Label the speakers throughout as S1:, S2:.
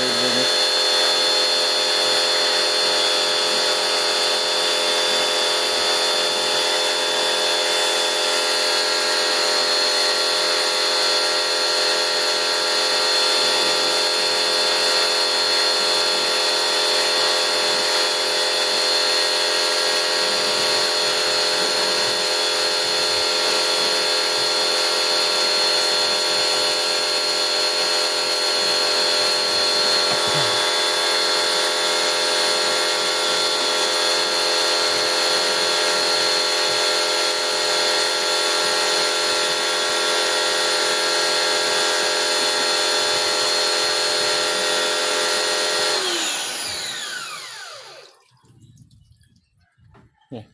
S1: linis.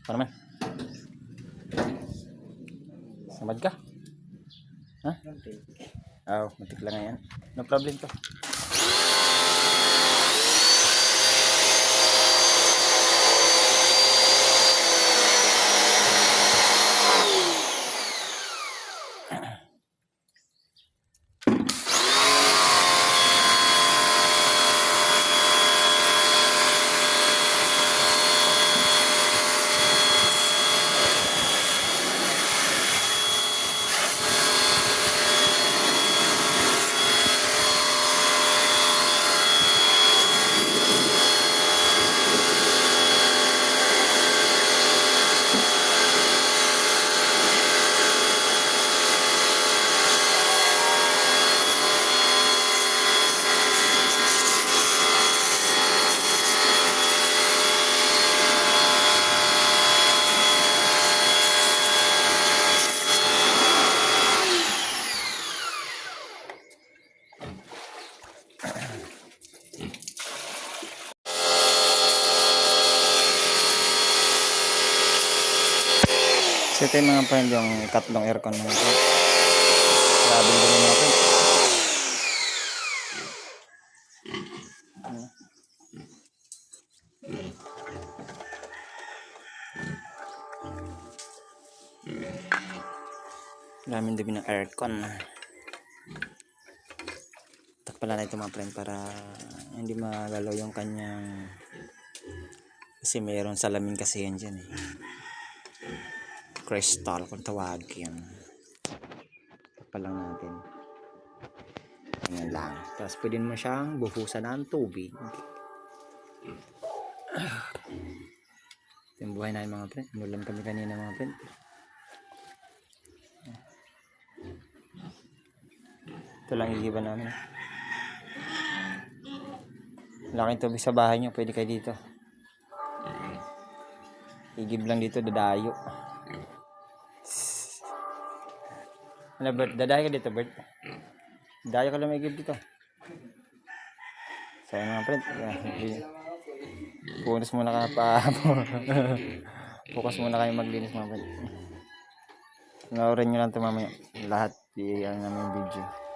S1: Paano man? Samad ka? Ha? Oo, matik lang yan. No problem to. So ito yung mga friend, yung tatlong aircon na ito. Grabe din mga friend. Daming dumi ng aircon. Takpala na ito mga friend para hindi magalaw yung kanyang, kasi mayroon salamin kasi yan dyan eh. Crystal kung tawagin. Takpalang natin. Ganyan lang. Tapos pwede mo siyang buhusan ng tubig. Ito yung buhay na mga friend. Nulan kami kanina mga friend. Ito lang igiban namin. Laking tubig sa bahay nyo, pwede kayo dito. Igib lang dito, dadayo. Ano Bert? Dadayo ka dito Bert? Dadayo ka lang may igib dito. So mga friend, punas muna ka pa. Focus muna kayo maglinis mga friend. Panoorin nyo lang ito mamaya. Lahat, i-ano namin yung video.